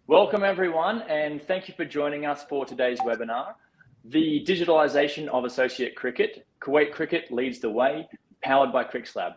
Welcome everyone, and thank you for joining us for today's webinar, The Digitalization of Associate Cricket, Kuwait Cricket Leads the Way, powered by Crickslab.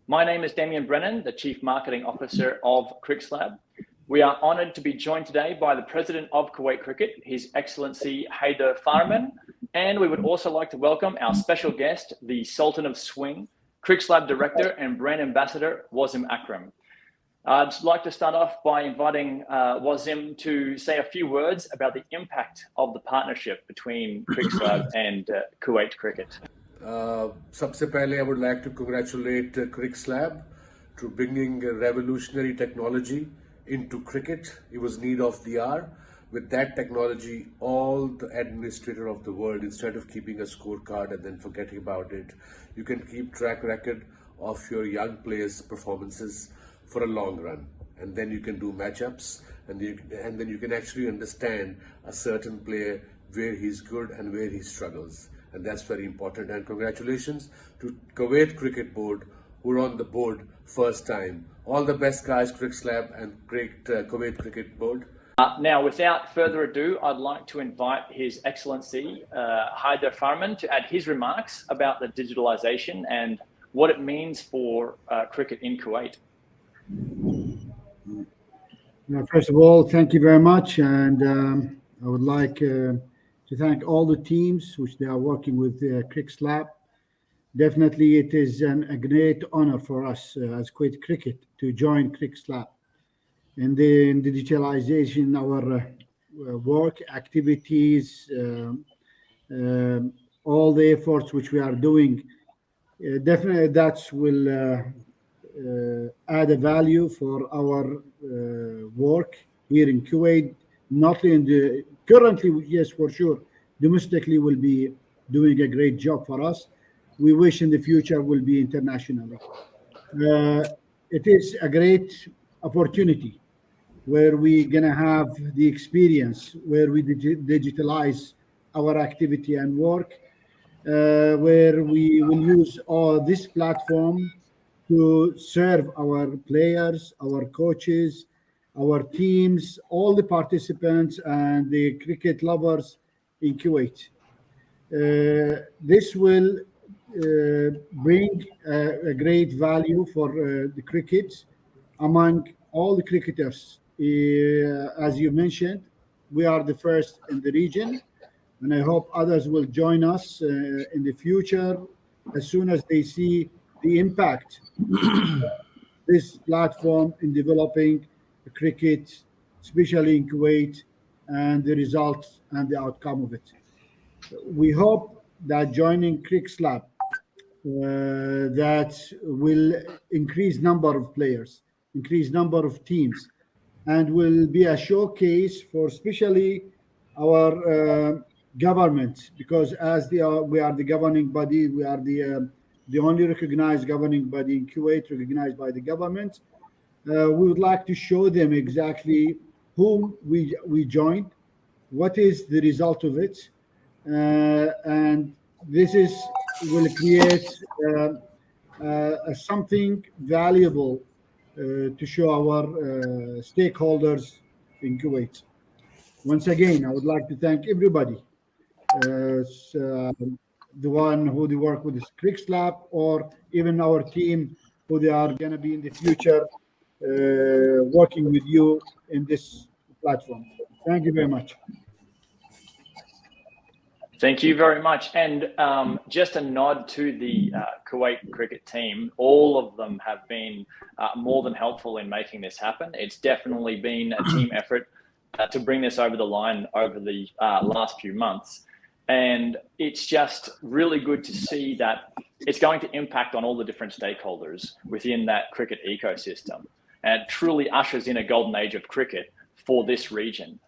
My name is Damian Brennan, the Chief Marketing Officer of Crickslab. We are honoured to be joined today by the President of Kuwait Cricket, His Excellency Haider Farman, and we would also like to welcome our special guest, the Sultan of Swing, Crickslab Director and Brand Ambassador, Wasim Akram. I'd like to start off by inviting Wasim to say a few words about the impact of the partnership between Crickslab and Kuwait Cricket. सबसे पहले I would like to congratulate Crickslab to bringing a revolutionary technology into cricket. It was need of the hour. With that technology, all the administrator of the world, instead of keeping a scorecard and then forgetting about it, you can keep track record of your young players' performances for a long run, and then you can do matchups, and then you can actually understand a certain player where he's good and where he struggles, and that's very important. And congratulations to Kuwait Cricket Board, who are on the board first time. All the best, guys, Crickslab and great Kuwait Cricket Board. Now, without further ado, I'd like to invite His Excellency Haider Farman to add his remarks about the digitalization and what it means for cricket in Kuwait. First of all, thank you very much, and I would like to thank all the teams which they are working with Crickslab. Definitely, it is a great honor for us as Kuwait Cricket to join Crickslab in the digitalization, our work activities, all the efforts which we are doing. Definitely, that will add a value for our work here in Kuwait. Not in the currently, yes, for sure, domestically will be doing a great job for us. We wish in the future will be internationally. It is a great opportunity where we're gonna have the experience, where we digitalize our activity and work, where we will use all this platform to serve our players, our coaches, our teams, all the participants and the cricket lovers in Kuwait. This will bring a great value for the cricket among all the cricketers. As you mentioned, we are the first in the region, and I hope others will join us in the future as soon as they see the impact this platform in developing cricket, especially in Kuwait, and the results and the outcome of it. We hope that joining Crickslab that will increase number of players, increase number of teams, and will be a showcase for especially our government, because as we are the governing body, we are the only recognized governing body in Kuwait, recognized by the government. We would like to show them exactly whom we joined, what is the result of it, and this will create something valuable to show our stakeholders in Kuwait. Once again, I would like to thank everybody, the one who they work with is Crickslab, or even our team who they are going to be in the future working with you in this platform. Thank you very much. Thank you very much. And just a nod to the Kuwait cricket team. All of them have been more than helpful in making this happen. It's definitely been a team effort to bring this over the line over the last few months. And it's just really good to see that it's going to impact on all the different stakeholders within that cricket ecosystem. And it truly ushers in a golden age of cricket for this region.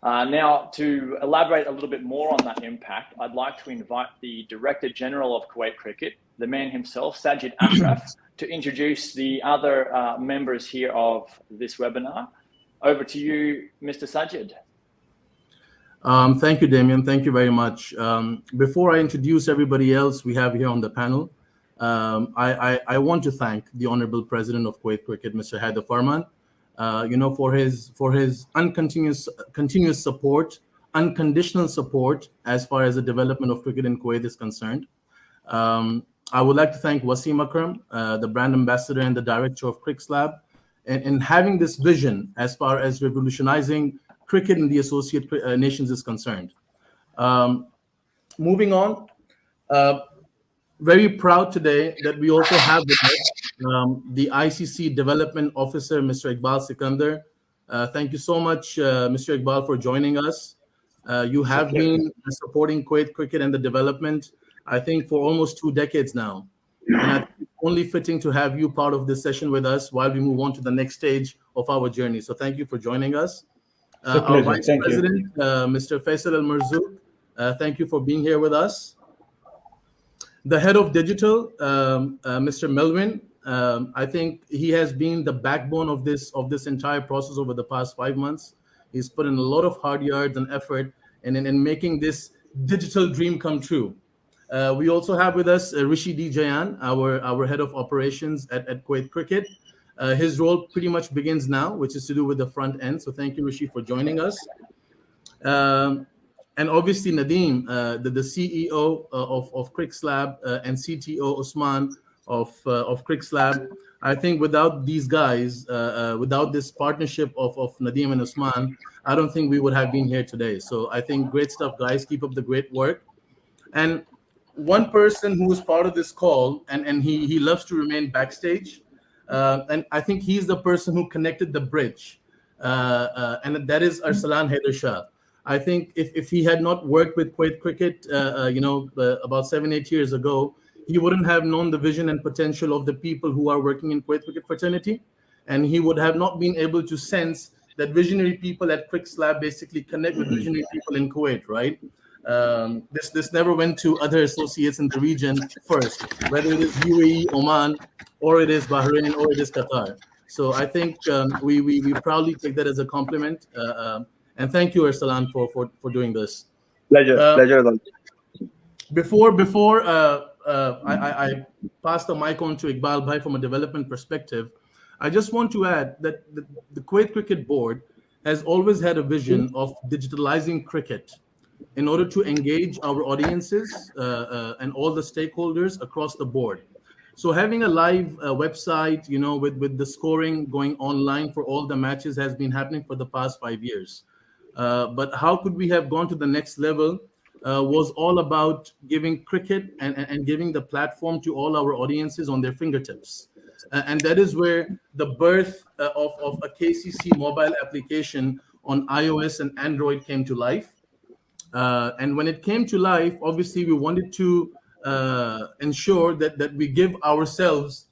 Now, to elaborate a little bit more on that impact, I'd like to invite the Director General of Kuwait Cricket, the man himself, Sajid Ashraf, to introduce the other members here of this webinar. Over to you, Mr. Sajid. Thank you, Damian. Thank you very much. Before I introduce everybody else we have here on the panel, I want to thank the Honorable President of Kuwait Cricket, Mr. Haider Farman, for his continuous support, unconditional support as far as the development of cricket in Kuwait is concerned. I would like to thank Wasim Akram, the brand ambassador and the director of Crickslab, in having this vision as far as revolutionizing cricket in the associate nations is concerned. Moving on, very proud today that we also have with us the ICC Development Officer, Mr. Iqbal Skinder. Thank you so much, Mr. Iqbal, for joining us. You have been supporting Kuwait cricket and the development, I think, for almost 2 decades now. And I think it's only fitting to have you part of this session with us while we move on to the next stage of our journey. So thank you for joining us. Our Vice President, Mr. Faisal Al-Marzouk, thank you for being here with us. The head of digital, Mr. Melvin, I think he has been the backbone of this entire process over the past 5 months. He's put in a lot of hard yards and effort in making this digital dream come true. We also have with us Rishi D. Jayan, our head of operations at Kuwait Cricket. His role pretty much begins now, which is to do with the front end. So thank you, Rishi, for joining us. And obviously Nadeem, the CEO of Crickslab and CTO Usman of Crickslab. I think without these guys, without this partnership of Nadeem and Usman, I don't think we would have been here today. So I think great stuff, guys. Keep up the great work. And one person who is part of this call, and he loves to remain backstage, and I think he's the person who connected the bridge, and that is Arshaad Haider. I think if he had not worked with Kuwait Cricket, about 7-8 years ago, he wouldn't have known the vision and potential of the people who are working in Kuwait Cricket fraternity, and he would have not been able to sense that visionary people at Crickslab basically connect with visionary people in Kuwait, right? This never went to other associates in the region first, whether it is UAE, Oman, or it is Bahrain, or it is Qatar. So I think we proudly take that as a compliment. And thank you, Arshaad, for doing this. Pleasure. Before I pass the mic on to Iqbal Bhai from a development perspective, I just want to add that the Kuwait Cricket Board has always had a vision of digitalizing cricket in order to engage our audiences and all the stakeholders across the board. So having a live website, with the scoring going online for all the matches has been happening for the past 5 years. But how could we have gone to the next level was all about giving cricket and giving the platform to all our audiences on their fingertips. And that is where the birth of a KCC mobile application on iOS and Android came to life. And when it came to life, obviously we wanted to ensure that we give ourselves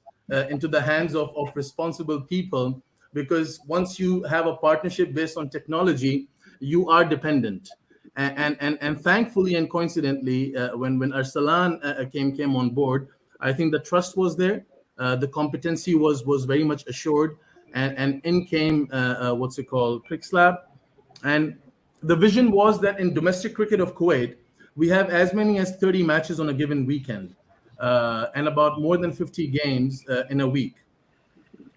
into the hands of responsible people, because once you have a partnership based on technology, you are dependent. And thankfully and coincidentally, when Arshaad came on board, I think the trust was there, the competency was very much assured, and in came Crickslab. And the vision was that in domestic cricket of Kuwait, we have as many as 30 matches on a given weekend, and about more than 50 games in a week.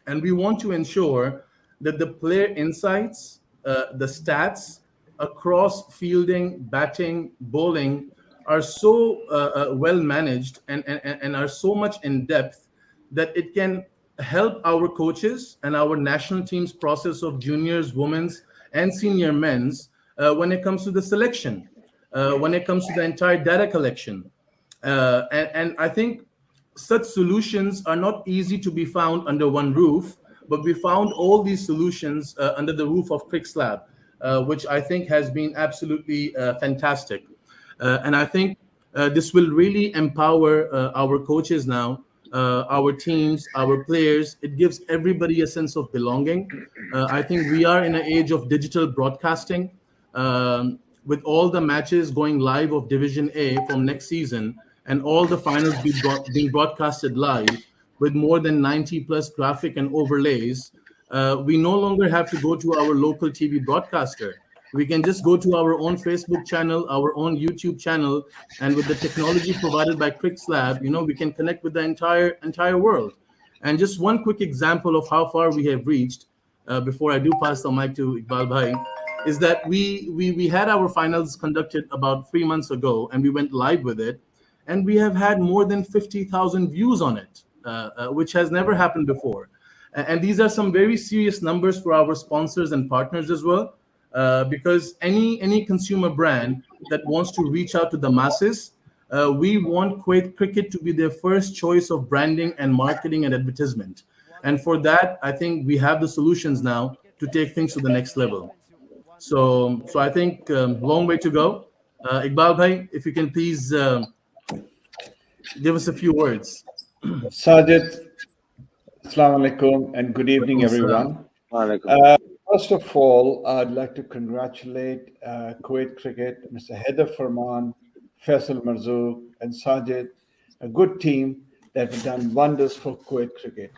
And we want to ensure that the player insights, the stats across fielding, batting, bowling are so well managed and are so much in depth that it can help our coaches and our national team's process of juniors, women's, and senior men's when it comes to the selection, when it comes to the entire data collection. And I think such solutions are not easy to be found under one roof, but we found all these solutions under the roof of Crickslab, which I think has been absolutely fantastic. And I think this will really empower our coaches now, our teams, our players. It gives everybody a sense of belonging. I think we are in an age of digital broadcasting, with all the matches going live of Division A from next season, and all the finals being broadcasted live with more than 90 plus graphic and overlays. We no longer have to go to our local TV broadcaster. We can just go to our own Facebook channel, our own YouTube channel, and with the technology provided by Crickslab, we can connect with the entire world. And just one quick example of how far we have reached. before I do pass the mic to Iqbal Bhai, is that we had our finals conducted about 3 months ago, and we went live with it, and we have had more than 50,000 views on it, which has never happened before. And these are some very serious numbers for our sponsors and partners as well, because any consumer brand that wants to reach out to the masses, we want Kuwait Cricket to be their first choice of branding and marketing and advertisement. And for that, I think we have the solutions now to take things to the next level. So I think long way to go. Iqbal Bhai, if you can please give us a few words. Sajid, Assalamu alaikum and good evening, everyone. First of all, I'd like to congratulate Kuwait Cricket, Mr. Haider Farman, Faisal Marzouk, and Sajid, a good team that have done wonders for Kuwait Cricket.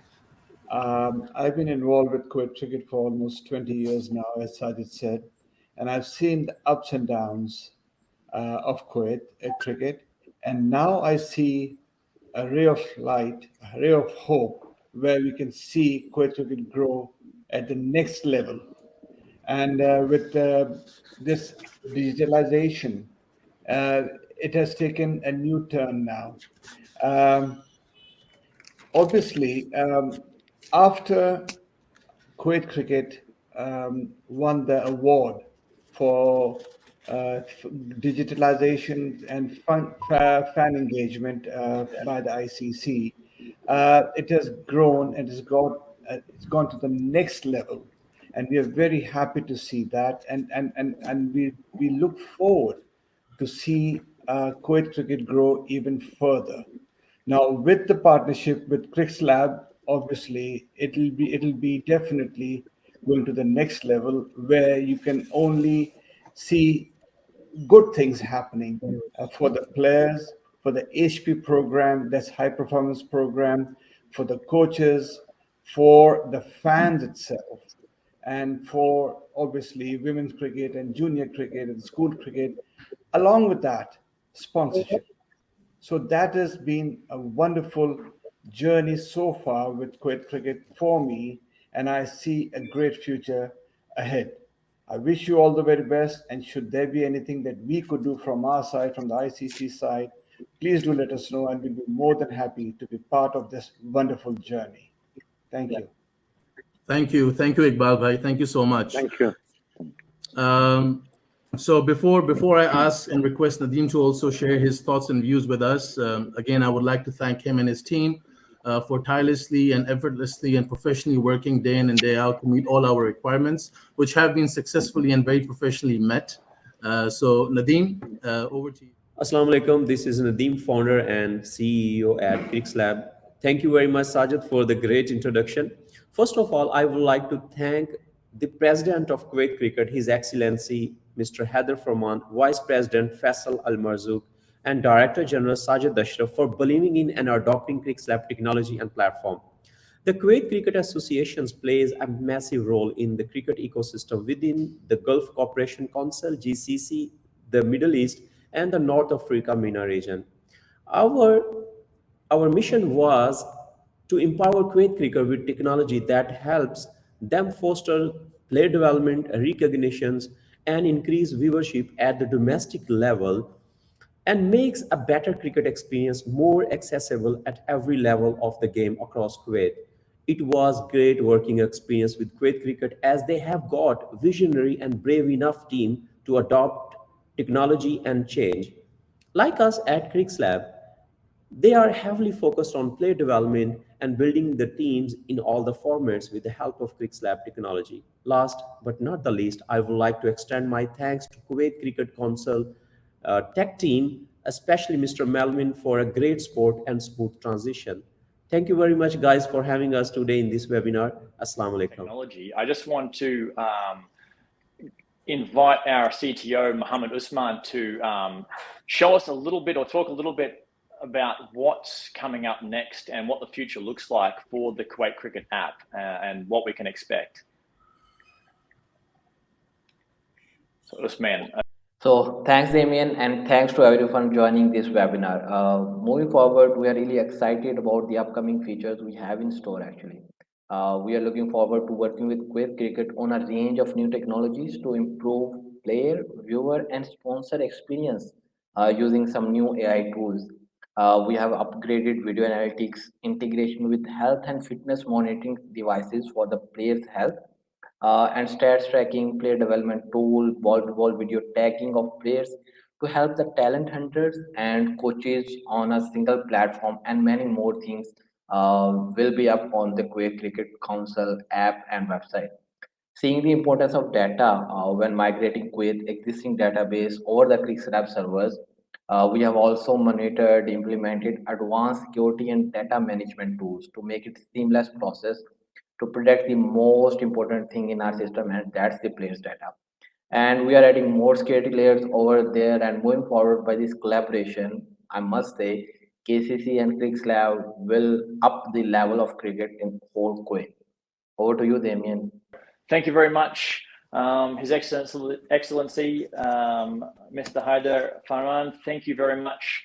I've been involved with Kuwait Cricket for almost 20 years now, as Sajid said, and I've seen the ups and downs of Kuwait Cricket, and now I see a ray of light, a ray of hope, where we can see Kuwait Cricket grow at the next level. And with this digitalization, it has taken a new turn now. Obviously, after Kuwait Cricket won the award for digitalization and fan engagement by the ICC, it has grown and it's gone to the next level, and we are very happy to see that, and we look forward to see Kuwait Cricket grow even further. Now, with the partnership with Crickslab, obviously it'll be definitely going to the next level, where you can only see good things happening for the players, for the HP program, that's high performance program, for the coaches, for the fans itself, and for obviously women's cricket and junior cricket and school cricket. Along with that, sponsorship. So that has been a wonderful journey so far with Kuwait Cricket for me, and I see a great future ahead. I wish you all the very best, and should there be anything that we could do from our side, from the ICC side, please do let us know, and we'll be more than happy to be part of this wonderful journey. Thank you. Thank you, Iqbal Bhai. Thank you so much. Thank you. So before I ask and request Nadeem to also share his thoughts and views with us, again, I would like to thank him and his team for tirelessly and effortlessly and professionally working day in and day out to meet all our requirements, which have been successfully and very professionally met. So Nadeem, over to you. Assalamu alaikum. This is Nadeem, founder and CEO at Crickslab. Thank you very much, Sajid, for the great introduction. First of all, I would like to thank the President of Kuwait Cricket, His Excellency Mr. Haider Farman, Vice President Faisal Al Marzouk, and Director General Sajid Ashraf for believing in and adopting Crickslab technology and platform. The Kuwait Cricket Association plays a massive role in the cricket ecosystem within the Gulf Cooperation Council, GCC, the Middle East, and the North Africa MENA region. Our mission was to empower Kuwait Cricket with technology that helps them foster player development, recognitions, and increase viewership at the domestic level, and makes a better cricket experience more accessible at every level of the game across Kuwait. It was great working experience with Kuwait Cricket, as they have got visionary and brave enough team to adopt technology and change. Like us at Crickslab, they are heavily focused on player development and building the teams in all the formats with the help of Crickslab technology. Last but not the least, I would like to extend my thanks to Kuwait Cricket Council tech team, especially Mr. Melvin, for a great support and smooth transition. Thank you very much, guys, for having us today in this webinar. Assalamu alaikum. Technology. I just want to invite our CTO, Mohammed Usman, to show us a little bit or talk a little bit about what's coming up next and what the future looks like for the Kuwait Cricket app and what we can expect. So Usman. So thanks, Damian, and thanks to everyone joining this webinar. Moving forward, we are really excited about the upcoming features we have in store actually. We are looking forward to working with Kuwait Cricket on a range of new technologies to improve player, viewer, and sponsor experience using some new AI tools. We have upgraded video analytics, integration with health and fitness monitoring devices for the players' health, and stats tracking, player development tool, ball-to-ball video tagging of players to help the talent hunters and coaches on a single platform, and many more things will be up on the Kuwait Cricket Council app and website. Seeing the importance of data when migrating Kuwait existing database over the Crickslab servers, we have also monitored, implemented advanced security and data management tools to make it seamless process to protect the most important thing in our system, and that's the players' data. And we are adding more security layers over there, and moving forward by this collaboration, I must say, KCC and Crickslab will up the level of cricket in whole Kuwait. Over to you, Damian. Thank you very much, His Excellency, Mr. Haider Farman. Thank you very much,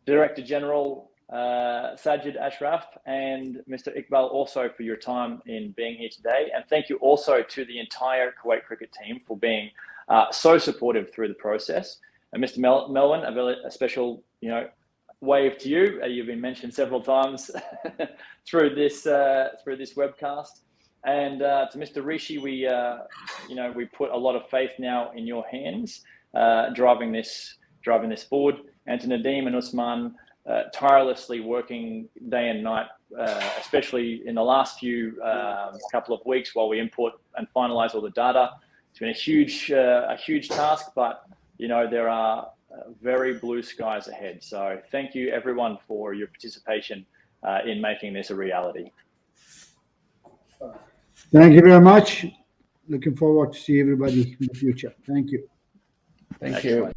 Director General Sajid, Ashraf, and Mr. Iqbal also for your time in being here today. And thank you also to the entire Kuwait cricket team for being so supportive through the process. And Mr. Melwin, a special wave to you. You've been mentioned several times through this webcast. And to Mr. Rishi, we put a lot of faith now in your hands, driving this forward. And to Nadeem and Usman, tirelessly working day and night, especially in the last few couple of weeks while we input and finalize all the data. It's been a huge task, but there are very blue skies ahead. So thank you everyone for your participation in making this a reality. Thank you very much. Looking forward to see everybody in the future. Thank you. Thank you.